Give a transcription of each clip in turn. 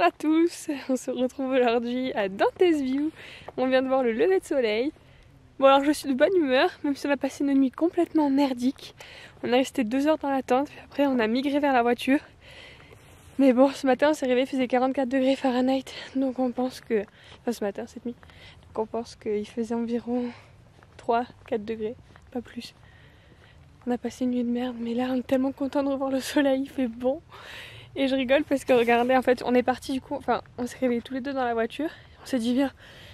à tous, on se retrouve aujourd'hui à Dantes View. On vient de voir le lever de soleil. Bon alors je suis de bonne humeur, même si on a passé une nuit complètement merdique. On est resté 2 heures dans la tente, puis après on a migré vers la voiture. Mais bon, ce matin on s'est réveillé, il faisait 44 degrés Fahrenheit, donc on pense que... Enfin ce matin, cette nuit. Donc on pense qu'il faisait environ 3-4 degrés, pas plus. On a passé une nuit de merde, mais là on est tellement content de revoir le soleil, il fait bon. Et je rigole parce que regardez, en fait on est parti du coup, enfin on s'est réveillés tous les deux dans la voiture. On s'est dit viens,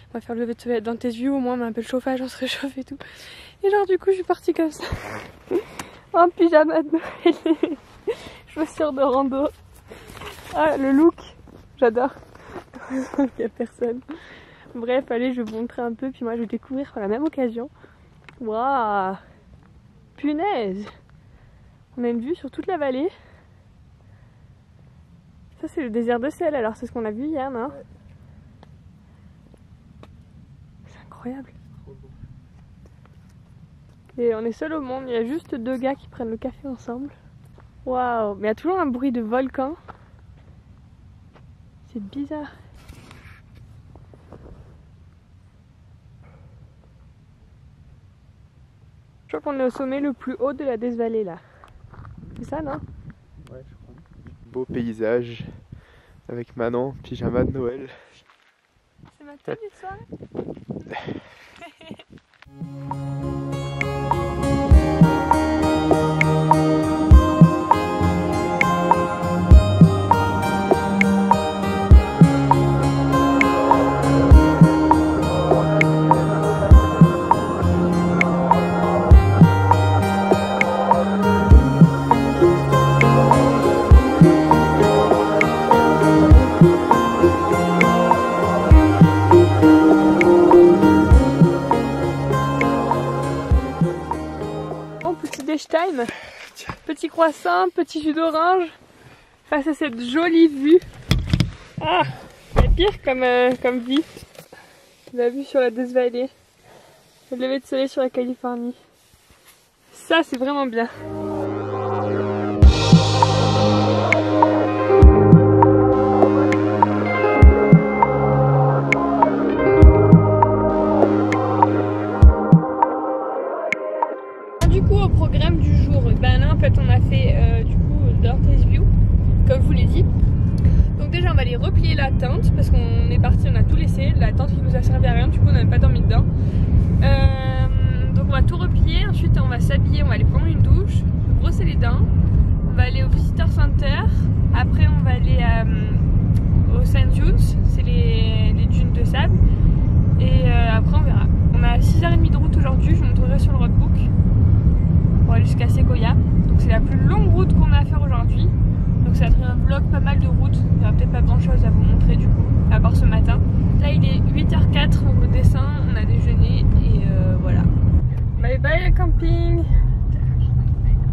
on va faire le lever de soleil dans tes yeux, au moins on met un peu de chauffage, on se réchauffe et tout. Et genre du coup je suis partie comme ça, en pyjama de Noël, chaussures de rando. Ah le look, j'adore. Il n'y a personne. Bref, allez je vais vous montrer un peu, puis moi je vais découvrir par la même occasion. Waouh, punaise, on a une vue sur toute la vallée. Ça c'est le désert de sel, alors c'est ce qu'on a vu hier, non? Ouais. C'est incroyable. Et on est seul au monde, il y a juste 2 gars qui prennent le café ensemble. Waouh, mais il y a toujours un bruit de volcan. C'est bizarre. Je crois qu'on est au sommet le plus haut de la Death Valley là. C'est ça, non? Ouais, je crois. Beau paysage avec Manon, pyjama de Noël. C'est ma tenue de soirée. Time. Petit croissant, petit jus d'orange face à cette jolie vue. Ah, il y a pire comme vie. La vue sur la Death Valley, le lever de soleil sur la Californie. Ça c'est vraiment bien. On a fait du coup Dantes View, comme je vous l'ai dit. Donc déjà on va aller replier la tente parce qu'on est parti, on a tout laissé, la tente qui nous a servi à rien, du coup on n'a même pas dormi dedans. Donc on va tout replier, ensuite on va s'habiller, on va aller prendre une douche, brosser les dents, on va aller au Visitor Center, après on va aller au St. John's, c'est les dunes de sable, et après on verra. On a 6h30 de route aujourd'hui, je vous montrerai sur le roadbook pour aller jusqu'à Sequoia. Donc c'est la plus longue route qu'on a à faire aujourd'hui. Donc ça va être un vlog pas mal de routes. Il n'y aura peut-être pas grand chose à vous montrer du coup, à part ce matin. Là il est 8h04, on redescend, on a déjeuné et voilà. Bye bye le camping.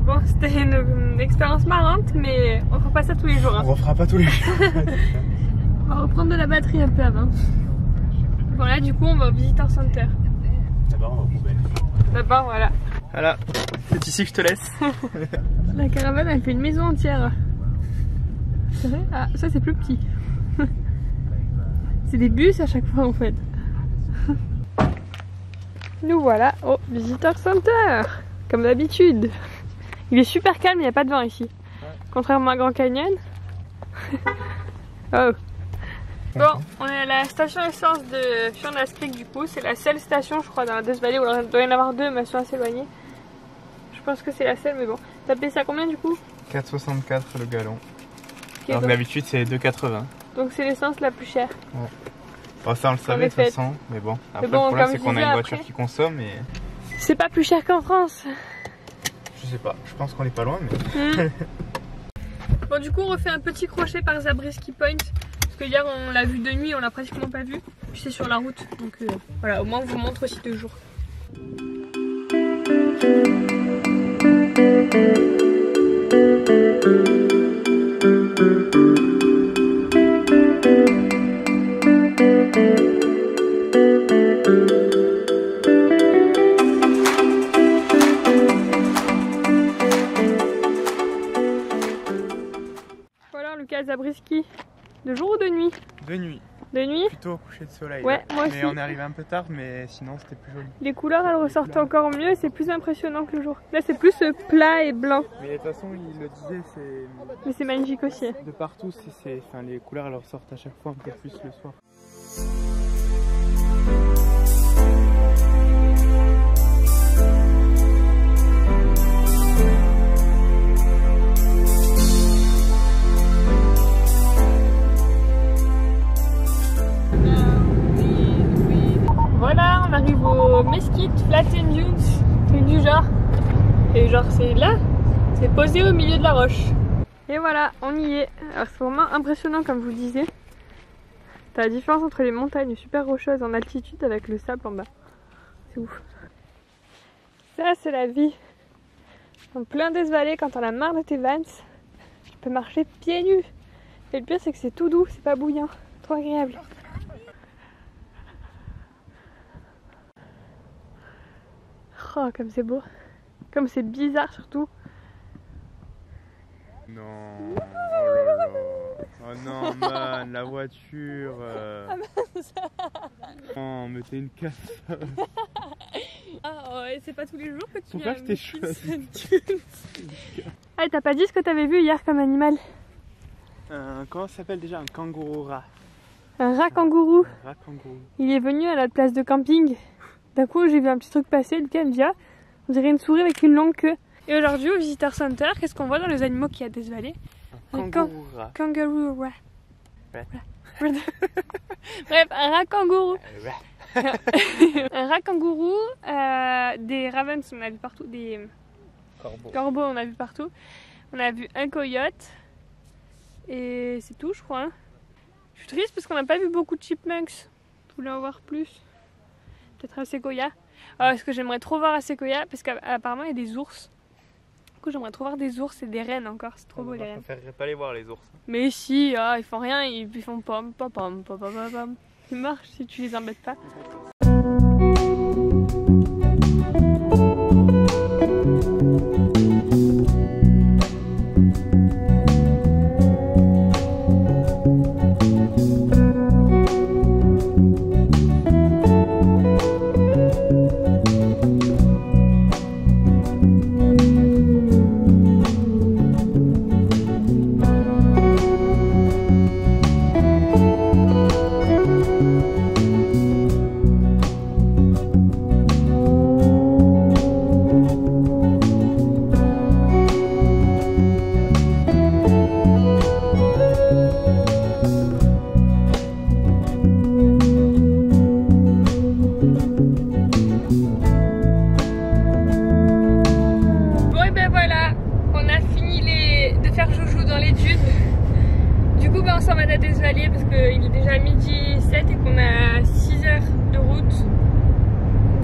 Bon c'était une expérience marrante mais on fera pas ça tous les jours. Hein. On refera pas tous les jours. On va reprendre de la batterie un peu avant. Bon là du coup on va au Visitor Center. D'abord on va aux poubelles. D'abord voilà. Voilà, c'est ici que je te laisse. La caravane elle fait une maison entière. C'est vrai? Ah ça c'est plus petit. C'est des bus à chaque fois en fait. Nous voilà au Visitor Center. Comme d'habitude. Il est super calme, il n'y a pas de vent ici. Ouais. Contrairement à Grand Canyon. Oh. Bon, on est à la station essence de Furnace Creek du coup. C'est la seule station je crois dans la Death Valley. Ou il doit y en avoir 2 mais elles sont assez éloignées. Je pense que c'est la seule mais bon. T'as payé ça combien du coup? 4,64 le gallon. Okay, alors d'habitude c'est 2,80. Donc c'est l'essence la plus chère. Ouais. Bon, ça on le savait de toute façon. Mais bon, après bon, le problème c'est qu'on a une voiture qui consomme et... C'est pas plus cher qu'en France. Je sais pas, je pense qu'on est pas loin mais... Bon du coup on refait un petit crochet par Zabriskie Point. Parce que hier on l'a vu de nuit, on l'a pratiquement pas vu. Puis c'est sur la route, donc voilà, au moins on vous montre aussi 2 jours. Voilà Lucas Zabriskie. De jour ou de nuit? De nuit. De nuit? Plutôt au coucher de soleil. Ouais, moi aussi. Mais on est arrivé un peu tard, mais sinon c'était plus joli. Les couleurs elles ressortent encore mieux et c'est plus impressionnant que le jour. Là c'est plus plat et blanc. Mais de toute façon, il le disait, c'est. Mais c'est magnifique aussi. De partout, enfin, les couleurs elles ressortent à chaque fois un peu plus le soir. Voilà, on arrive au Mesquite Flattened Dunes, truc du genre. Et genre c'est là, c'est posé au milieu de la roche. Et voilà, on y est. Alors c'est vraiment impressionnant comme je vous le disais. T'as la différence entre les montagnes super rocheuses en altitude avec le sable en bas. C'est ouf. Ça c'est la vie. En plein Death Valley, quand t'en as marre de tes Vans, tu peux marcher pieds nus. Et le pire c'est que c'est tout doux, c'est pas bouillant. Trop agréable. Oh, comme c'est beau. Comme c'est bizarre surtout. Non, oh là là. Oh non, man, la voiture. Oh, mais t'es une casse. Ah ouais, c'est pas tous les jours que tu Pourquoi viens. je t'ai choisi? Ah, t'as pas dit ce que t'avais vu hier comme animal? Comment ça s'appelle déjà? Un kangourou rat. Un rat kangourou. Un rat kangourou. Il est venu à notre place de camping. D'un coup, j'ai vu un petit truc passer, lequel vient. On dirait une souris avec une longue queue. Et aujourd'hui, au Visitor Center, qu'est-ce qu'on voit dans les animaux qu'il y a à Death Valley? Un kangourou rat. Kangaroo rat. Ouais. Bref, un rat kangourou. Un rat kangourou, des ravens, on a vu partout, des corbeaux, on a vu partout. On a vu un coyote. Et c'est tout, je crois. Hein. Je suis triste parce qu'on n'a pas vu beaucoup de chipmunks. Je voulais en voir plus. Peut-être un séquoia. Ce que j'aimerais trop voir à séquoia, parce qu'apparemment il y a des ours. Du coup, j'aimerais trop voir des ours et des rennes encore. C'est trop beau les rennes. Je préférerais pas les voir les ours. Mais si, ils font rien, ils font pom pom pom pom pom pom. Ils marchent si tu les embêtes pas. On s'en va à Death Valley parce qu'il est déjà midi 7 et qu'on a 6 heures de route.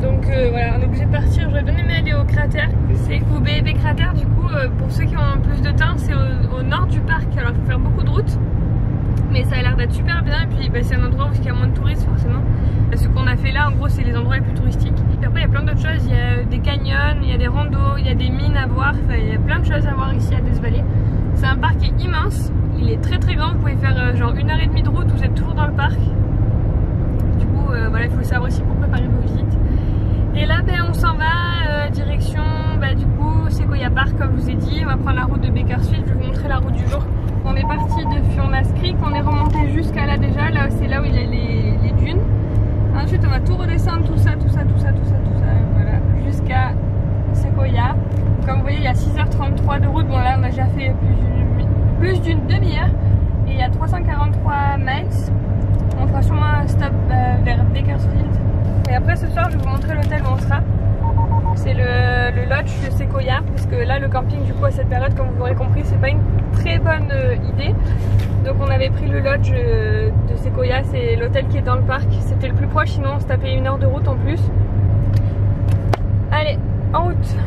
Donc voilà, on est obligé de partir. J'aurais bien aimé aller au cratère. C'est au BB cratère, du coup, pour ceux qui ont plus de temps, c'est au nord du parc. Alors il faut faire beaucoup de route, mais ça a l'air d'être super bien. Et puis bah, c'est un endroit où il y a moins de touristes forcément. Ce qu'on a fait là, en gros, c'est les endroits les plus touristiques. Et après, il y a plein d'autres choses. Il y a des canyons, il y a des randos, il y a des mines à voir. Enfin, il y a plein de choses à voir ici à Death Valley. C'est un parc qui est immense. Il est très très grand. Vous pouvez faire genre 1h30 de route. Vous êtes toujours dans le parc. Du coup, voilà, il faut le savoir aussi pour préparer vos visites. Et là, ben, on s'en va direction, du coup, Sequoia Park, comme je vous ai dit. On va prendre la route de Bakersfield. Je vais vous montrer la route du jour. On est parti de Furnace Creek. On est remonté jusqu'à là déjà. Là, c'est là où il y a les dunes. Ensuite, on va tout redescendre, tout ça, voilà, jusqu'à Sequoia. Comme vous voyez, il y a 6h33 de route. Bon, là, on a déjà fait plus d'une demi-heure. Et il y a 343 miles. On fera sûrement un stop vers Bakersfield. Et après, ce soir, je vais vous montrer l'hôtel où on sera. C'est le lodge de Sequoia. Parce que là, le camping, du coup, à cette période, comme vous l'aurez compris, c'est pas une très bonne idée. Donc on avait pris le lodge de Sequoia, c'est l'hôtel qui est dans le parc. C'était le plus proche, sinon on se tapait 1 heure de route en plus. Allez, en route!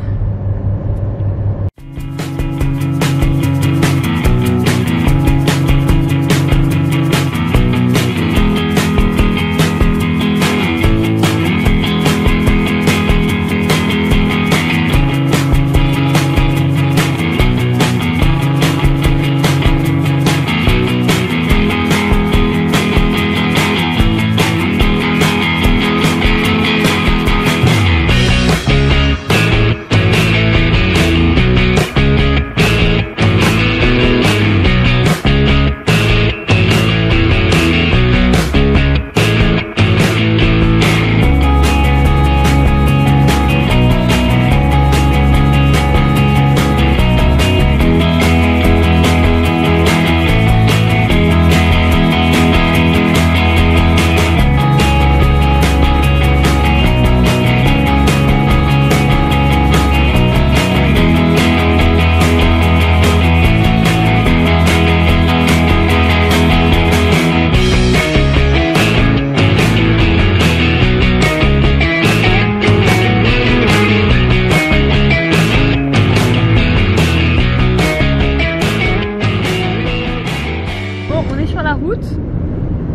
route.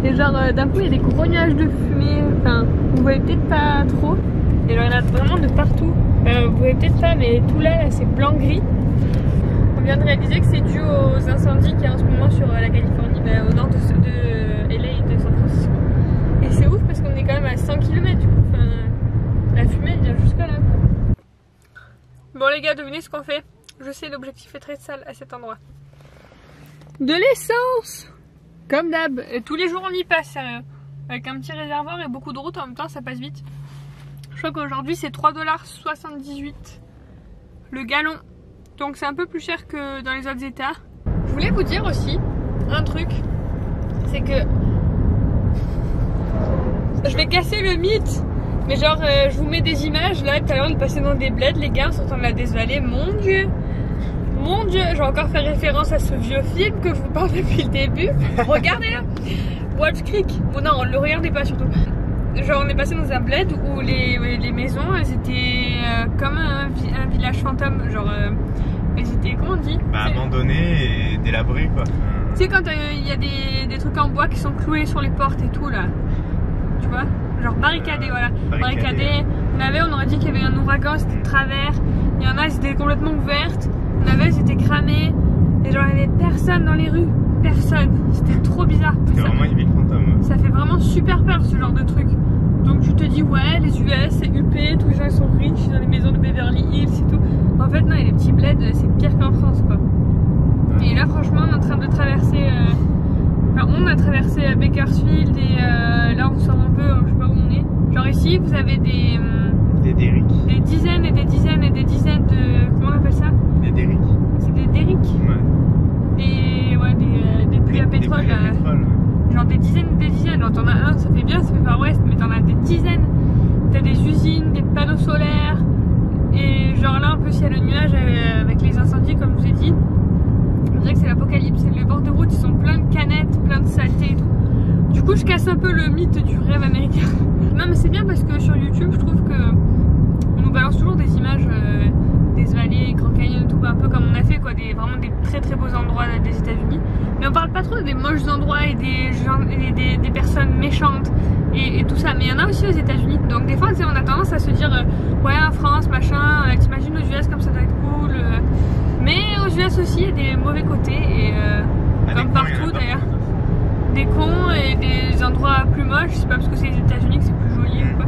Et genre d'un coup il y a des gros nuages de fumée. Enfin, vous voyez peut-être pas trop. Et genre il y en a vraiment de partout. Vous voyez peut-être pas, mais tout là c'est blanc-gris. On vient de réaliser que c'est dû aux incendies qu'il y a en ce moment sur la Californie, au nord de LA et de San Francisco. Et c'est ouf parce qu'on est quand même à 100 km du coup. Enfin, la fumée elle vient jusqu'à là. Bon les gars, devinez ce qu'on fait. Je sais, l'objectif est très sale à cet endroit. De l'essence, comme d'hab. Tous les jours on y passe, sérieux. Avec un petit réservoir et beaucoup de routes, en même temps ça passe vite. Je crois qu'aujourd'hui c'est 3,78$ le gallon. Donc c'est un peu plus cher que dans les autres états. Je voulais vous dire aussi un truc. C'est que je vais casser le mythe. Mais genre je vous mets des images là, tout à l'heure on est passé dans des bleds, les gars, on s'entend de la Death-Valley. Mon dieu, j'ai encore fait référence à ce vieux film que je vous parle depuis le début. Regardez-le, Wolf Creek. Bon non, le regardez pas surtout. Genre on est passé dans un bled où les maisons elles étaient comme un village fantôme. Genre elles étaient, comment on dit, abandonnées et délabrées quoi. Tu sais quand il y a des trucs en bois qui sont cloués sur les portes et tout là. Tu vois, genre barricadés, voilà. Barricadés. On aurait dit qu'il y avait un ouragan, c'était de travers. Il y en a, c'était complètement ouvertes. On avait, c'était cramé. Et genre, il n'y avait personne dans les rues. Personne. C'était trop bizarre. C'était vraiment une ville fantôme. Ça fait vraiment super peur ce genre de truc. Donc tu te dis, ouais, les US, c'est UP, tous les gens ils sont riches dans les maisons de Beverly Hills et tout. En fait, non, il y a des petits bleds, c'est pire qu'en France, quoi. Et là, franchement, on est en train de traverser. Enfin, on a traversé Bakersfield et là on sort un peu, je sais pas où on est. Genre ici vous avez des derricks. Des dizaines et des dizaines et des dizaines de... Comment on appelle ça? Des derricks. C'est des derricks? Ouais. Des puits à pétrole. Genre des dizaines et des dizaines. Genre t'en as un, ça fait bien, ça fait Far West, mais t'en as des dizaines. T'as des usines, des panneaux solaires. Et genre là en plus il y a le nuage avec les incendies comme je vous ai dit. On dirait que c'est l'apocalypse, les bords de route ils sont pleins de canettes, plein de saleté et tout. Du coup je casse un peu le mythe du rêve américain. Non mais c'est bien parce que sur YouTube je trouve que on nous balance toujours des images des vallées, Grand Canyon, tout un peu comme on a fait quoi, vraiment des très très beaux endroits des États-Unis. Mais on parle pas trop des moches endroits et des personnes méchantes et tout ça. Mais il y en a aussi aux États-Unis. Donc des fois on a tendance à se dire ouais en France machin, t'imagines aux US comme ça doit être cool. Mais aux US aussi il y a des mauvais côtés et comme partout d'ailleurs. Des cons et des endroits plus moches, c'est pas parce que c'est les États-Unis que c'est plus joli ou quoi.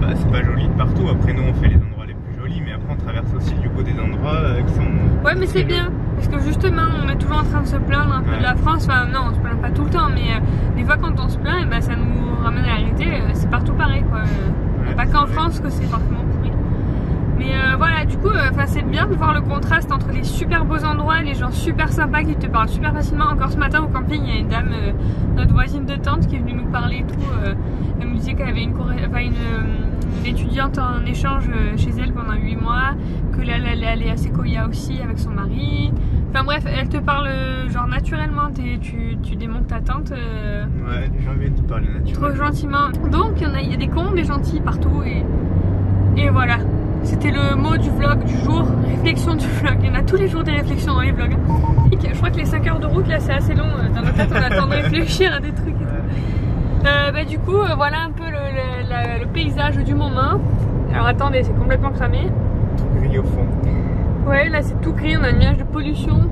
Bah c'est pas joli de partout, après nous on fait les endroits les plus jolis, mais après on traverse aussi du coup des endroits qui sont... Ouais mais c'est bien, parce que justement on est toujours en train de se plaindre un peu de la France, enfin non on se plaint pas tout le temps, mais des fois quand on se plaint, bah, ça nous ramène à la réalité, c'est partout pareil quoi. Pas qu'en France que c'est forcément pourri. Mais voilà, du coup, c'est bien de voir le contraste entre les super beaux endroits et les gens super sympas qui te parlent super facilement. Encore ce matin au camping, il y a une dame, notre voisine de tante, qui est venue nous parler et tout. Elle nous disait qu'elle avait une étudiante en échange chez elle pendant 8 mois, que là, elle allait à Sequoia aussi avec son mari. Enfin bref, elle te parle genre naturellement, tu démontes ta tante. Ouais, les gens viennent te parler naturellement. Trop gentiment. Donc il y a des cons, des gentils partout et voilà. C'était le mot du vlog du jour, réflexion du vlog. Il y en a tous les jours des réflexions dans les vlogs. Je crois que les 5 heures de route là c'est assez long. Dans notre tête on attend de réfléchir à des trucs et tout. Du coup voilà un peu le paysage du moment. Alors attendez, c'est complètement cramé. Tout gris au fond. Ouais là c'est tout gris, on a un nuage de pollution.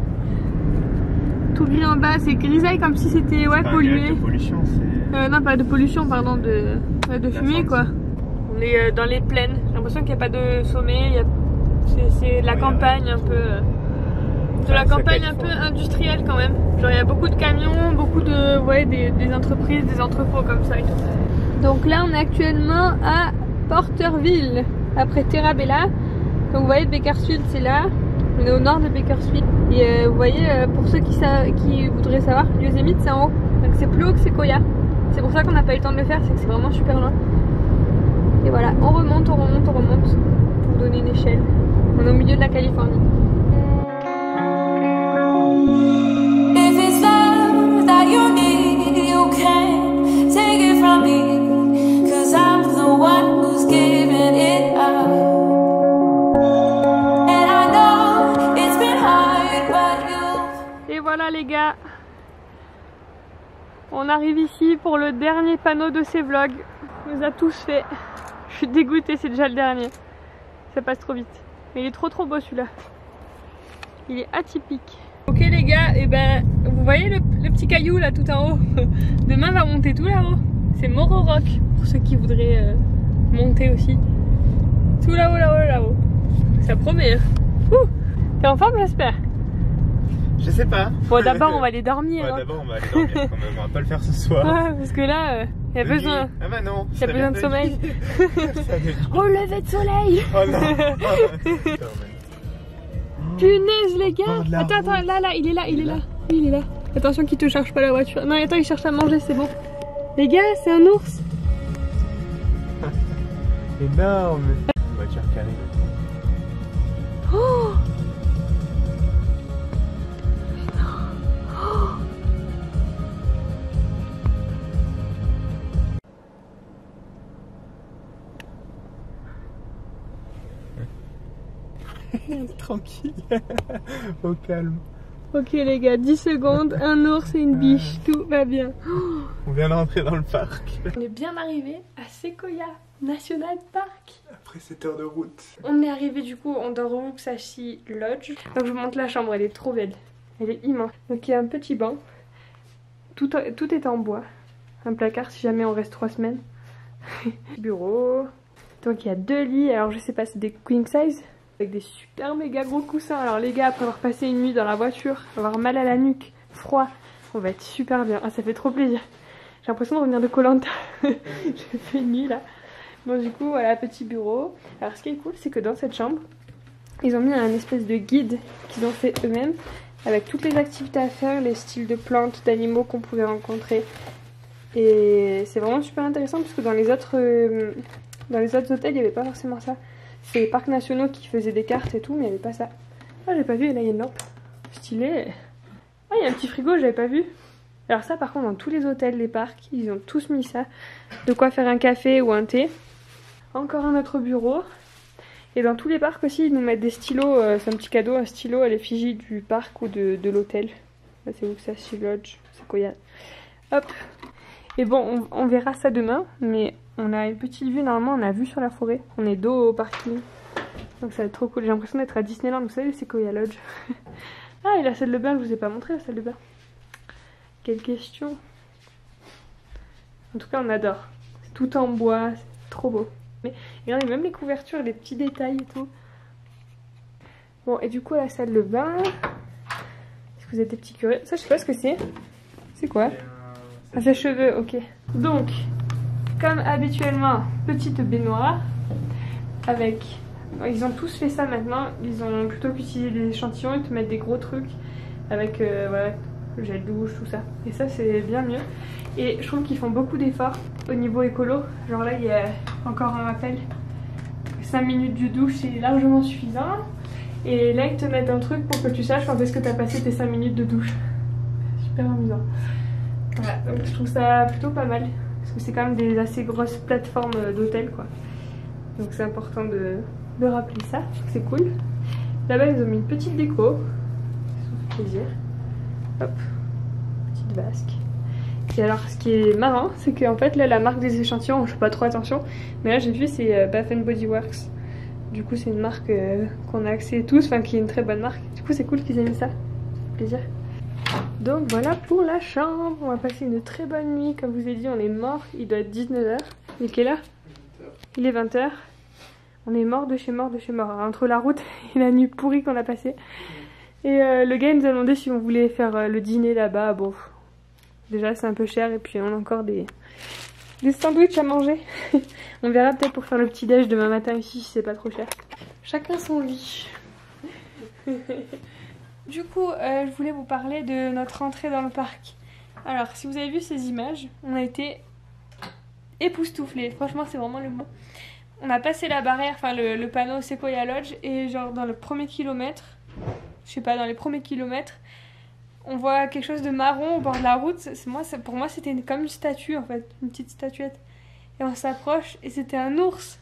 Tout gris en bas, c'est grisaille comme si c'était pollué. Un nuage de pollution, c'est... non pas de pollution, pardon, de fumée quoi. On est dans les plaines, j'ai l'impression qu'il n'y a pas de sommet, c'est de la campagne un peu. De la campagne un peu industrielle quand même. Genre il y a beaucoup de camions, beaucoup de des entreprises, des entrepôts comme ça et tout. Donc là on est actuellement à Porterville, après Terra Bella. Donc vous voyez Bakersfield c'est là, on est au nord de Bakersfield. Et vous voyez pour ceux qui voudraient savoir, Yosemite c'est en haut, donc c'est plus haut que Sequoia. C'est pour ça qu'on n'a pas eu le temps de le faire, c'est que c'est vraiment super loin. Et voilà, on remonte pour donner une échelle. On est au milieu de la Californie. Et voilà les gars. On arrive ici pour le dernier panneau de ces vlogs. On les a tous fait. Je suis dégoûtée, c'est déjà le dernier. Ça passe trop vite. Mais il est trop beau celui-là. Il est atypique. Ok les gars, et ben vous voyez le petit caillou là tout en haut. Demain va monter tout là-haut. C'est Moro Rock pour ceux qui voudraient monter aussi. Tout là-haut, là-haut. Ça promet. Hein. T'es en forme j'espère? Je sais pas. Bon d'abord on va aller dormir. Ouais, hein. d'abord on va aller dormir quand même, on va pas le faire ce soir. Ouais, parce que là, il y a besoin. Ah bah non. Il y a besoin de sommeil. Oh lever de soleil. Oh non. Punaise les gars. Oh, Attends, là, il est là. Oui, il est là. Attention qu'il te charge pas la voiture. Non, attends, il cherche à manger, c'est bon. Les gars, c'est un ours. Énorme. Voiture qui arrive. Oh. Tranquille. Au calme. Ok les gars, 10 secondes, un ours et une biche, tout va bien. On vient d'entrer dans le parc. On est bien arrivé à Sequoia National Park. Après 7 heures de route. On est arrivé du coup dans Musashi Lodge. Donc je vous montre la chambre, elle est trop belle. Elle est immense. Donc il y a un petit banc. Tout est en bois. Un placard si jamais on reste 3 semaines. Bureau. Donc il y a 2 lits. Alors je sais pas, c'est des queen size. Avec des super méga gros coussins. Alors les gars, après avoir passé une nuit dans la voiture, avoir mal à la nuque, froid, on va être super bien. Ah ça fait trop plaisir. J'ai l'impression de revenir de Koh Lanta. J'ai fait une nuit là. Bon du coup voilà, petit bureau. Alors ce qui est cool c'est que dans cette chambre, ils ont mis un espèce de guide qu'ils ont fait eux-mêmes. Avec toutes les activités à faire, les styles de plantes, d'animaux qu'on pouvait rencontrer. Et c'est vraiment super intéressant parce que dans les autres hôtels il n'y avait pas forcément ça. C'est les parcs nationaux qui faisaient des cartes et tout, mais il n'y avait pas ça. Ah, j'ai pas vu, là il y a une lampe. Stylé. Ah, il y a un petit frigo, j'avais pas vu. Alors ça par contre, dans tous les hôtels, les parcs, ils ont tous mis ça. De quoi faire un café ou un thé. Encore un autre bureau. Et dans tous les parcs aussi, ils nous mettent des stylos. C'est un petit cadeau, un stylo à l'effigie du parc ou de l'hôtel. Là c'est où ça, chez Lodge, Sequoia. Hop. Et bon, on verra ça demain, mais... On a une petite vue, normalement on a vue sur la forêt. On est dos au parking. Donc ça va être trop cool. J'ai l'impression d'être à Disneyland, vous savez, c'est Sequoia Lodge. Ah, et la salle de bain, je vous ai pas montré la salle de bain. Quelle question. En tout cas, on adore. C'est tout en bois, c'est trop beau. Mais regardez, même les couvertures, les petits détails et tout. Bon, et du coup, la salle de bain. Est-ce que vous êtes des petits curieux? Ça, je sais pas ce que c'est. C'est quoi? Ah, c'est cheveux, ok. Donc... Comme habituellement, petite baignoire avec... Ils ont tous fait ça maintenant. Ils ont plutôt qu'utiliser des échantillons, ils te mettent des gros trucs avec voilà, le gel douche, tout ça. Et ça c'est bien mieux. Et je trouve qu'ils font beaucoup d'efforts au niveau écolo. Genre là il y a encore un rappel. 5 minutes de douche c'est largement suffisant. Et là ils te mettent un truc pour que tu saches quand est-ce que tu as passé tes 5 minutes de douche. Super amusant. Voilà, donc je trouve ça plutôt pas mal. Parce que c'est quand même des assez grosses plateformes d'hôtel quoi. Donc c'est important de rappeler ça, c'est cool. Là-bas ils ont mis une petite déco, ça fait plaisir. Hop, petite vasque. Et alors ce qui est marrant, c'est qu'en fait là la marque des échantillons, je fais pas trop attention, mais là j'ai vu c'est Bath & Body Works. Du coup c'est une marque qu'on a accès tous, enfin qui est une très bonne marque. Du coup c'est cool qu'ils aient mis ça, ça fait plaisir. Donc voilà pour la chambre, on va passer une très bonne nuit, comme je vous ai dit on est mort, il doit être 19h. Il est quelle heure? Il est 20h. On est mort de chez mort. Alors, entre la route et la nuit pourrie qu'on a passée. Et le gars il nous a demandé si on voulait faire le dîner là-bas. Bon, déjà c'est un peu cher et puis on a encore des sandwichs à manger. On verra peut-être pour faire le petit déj demain matin ici si c'est pas trop cher. Chacun son lit. Du coup, je voulais vous parler de notre entrée dans le parc. Alors, si vous avez vu ces images, on a été époustouflés. Franchement, c'est vraiment le mot. On a passé la barrière, enfin le panneau Sequoia Lodge, et genre dans le premier kilomètre, je sais pas, dans les premiers kilomètres, on voit quelque chose de marron au bord de la route. Pour moi, c'était comme une statue en fait, une petite statuette. Et on s'approche, et c'était un ours.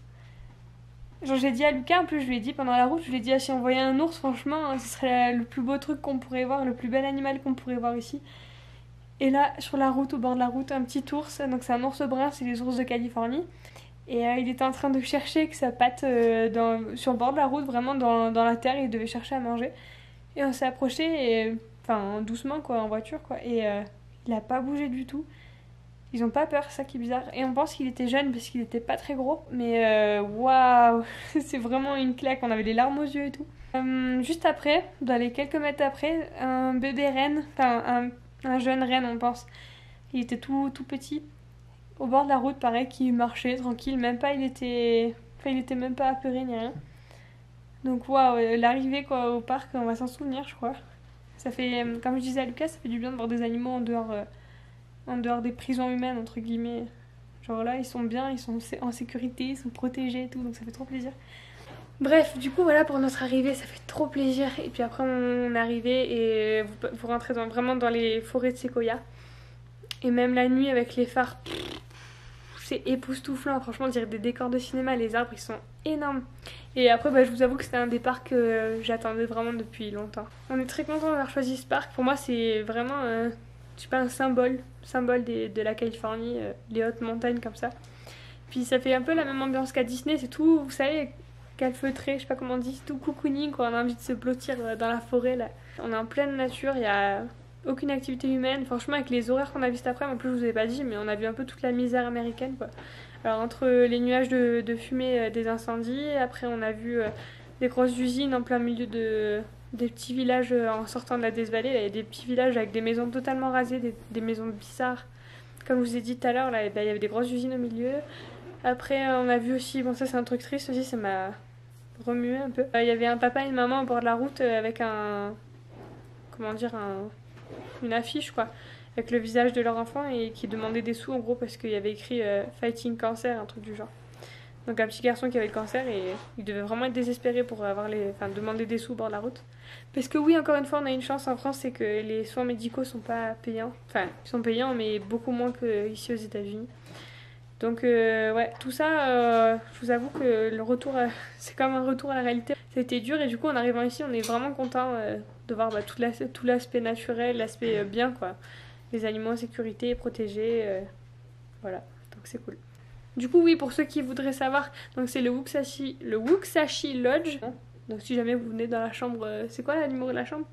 Genre j'ai dit à Lucas, en plus je lui ai dit pendant la route, je lui ai dit ah, si on voyait un ours franchement ce serait le plus beau truc qu'on pourrait voir, le plus bel animal qu'on pourrait voir ici. Et là, sur la route, au bord de la route, un petit ours. Donc c'est un ours brun, c'est les ours de Californie. Et il était en train de chercher avec sa patte sur le bord de la route, vraiment dans la terre. Il devait chercher à manger. Et on s'est approché, enfin doucement quoi, en voiture quoi. Et il a pas bougé du tout. Ils ont pas peur, c'est ça qui est bizarre. Et on pense qu'il était jeune parce qu'il était pas très gros. Mais waouh, c'est vraiment une claque. On avait des larmes aux yeux et tout. Juste après, dans les quelques mètres après, un bébé renne, enfin un jeune renne on pense. Il était tout petit. Au bord de la route, pareil, qui marchait tranquille. Même pas, il était même pas apeuré ni rien. Donc waouh, l'arrivée quoi au parc, on va s'en souvenir, je crois. Ça fait, comme je disais à Lucas, ça fait du bien de voir des animaux en dehors des prisons humaines entre guillemets. Genre là, ils sont bien, ils sont en sécurité, ils sont protégés et tout, donc ça fait trop plaisir. Bref, du coup voilà pour notre arrivée, ça fait trop plaisir. Et puis après on est arrivé et vous rentrez vraiment dans les forêts de séquoia. Et même la nuit avec les phares, c'est époustouflant, franchement on dirait des décors de cinéma, les arbres ils sont énormes. Et après je vous avoue que c'était un des parcs que j'attendais vraiment depuis longtemps. On est très content d'avoir choisi ce parc, pour moi c'est vraiment je sais pas, un symbole de la Californie, les hautes montagnes comme ça. Puis ça fait un peu la même ambiance qu'à Disney, c'est tout, vous savez, calfeutré, je sais pas comment on dit, tout cocooning quoi, on a envie de se blottir dans la forêt là. On est en pleine nature, il y a aucune activité humaine, franchement avec les horaires qu'on a vu cet après, en plus je vous ai pas dit, mais on a vu un peu toute la misère américaine quoi. Alors entre les nuages de fumée des incendies, après on a vu des grosses usines en plein milieu des petits villages en sortant de la Death Valley, il y a des petits villages avec des maisons totalement rasées, des maisons bizarres. Comme je vous ai dit tout à l'heure, là, il y avait des grosses usines au milieu. Après on a vu aussi, bon ça c'est un truc triste aussi, ça m'a remué un peu. Il y avait un papa et une maman au bord de la route avec une affiche quoi, avec le visage de leur enfant et qui demandait des sous en gros parce qu'il y avait écrit Fighting Cancer, un truc du genre. Donc un petit garçon qui avait le cancer et il devait vraiment être désespéré pour demander des sous au bord de la route. Parce que oui, encore une fois, on a une chance en France, c'est que les soins médicaux sont pas payants. Enfin, ils sont payants mais beaucoup moins qu'ici aux États-Unis. Donc ouais, tout ça, je vous avoue que le retour, c'est comme un retour à la réalité. Ça a été dur et du coup en arrivant ici, on est vraiment content de voir tout l'aspect naturel, l'aspect bien quoi. Les animaux en sécurité, protégés, voilà, donc c'est cool. Du coup oui, pour ceux qui voudraient savoir, donc c'est le Wuxashi Lodge. Donc si jamais vous venez dans la chambre, c'est quoi le numéro de la chambre ?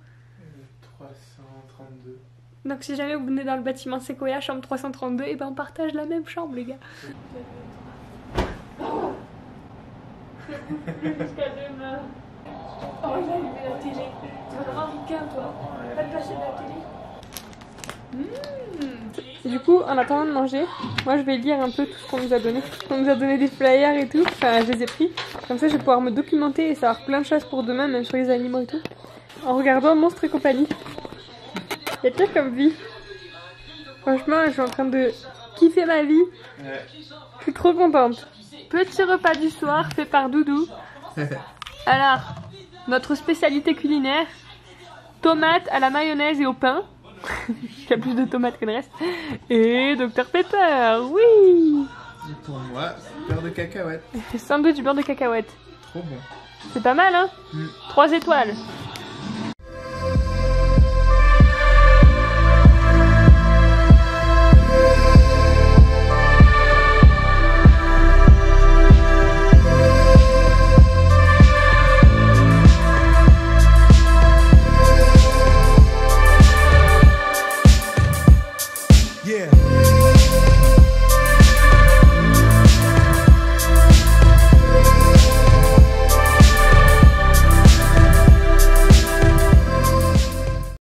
332. Donc si jamais vous venez dans le bâtiment Sequoia, chambre 332, et ben on partage la même chambre les gars. Jusqu'à demain. Oh j'ai allumé la télé. Tu vas vraiment ricain toi. Pas de passer de la télé. Et du coup, en attendant de manger, moi je vais lire un peu tout ce qu'on nous a donné. On nous a donné des flyers et tout, enfin je les ai pris. Comme ça je vais pouvoir me documenter et savoir plein de choses pour demain, même sur les animaux et tout. En regardant Monstres et compagnie. Il y a pire comme vie. Franchement, je suis en train de kiffer ma vie. Ouais. Je suis trop contente. Petit repas du soir fait par Doudou. Alors, notre spécialité culinaire, tomates à la mayonnaise et au pain. Il y a plus de tomates que de reste. Et Dr Pepper, oui. Et pour moi, beurre de cacahuète. Sandwich beurre de cacahuète. Trop bon. C'est pas mal hein. 3 étoiles.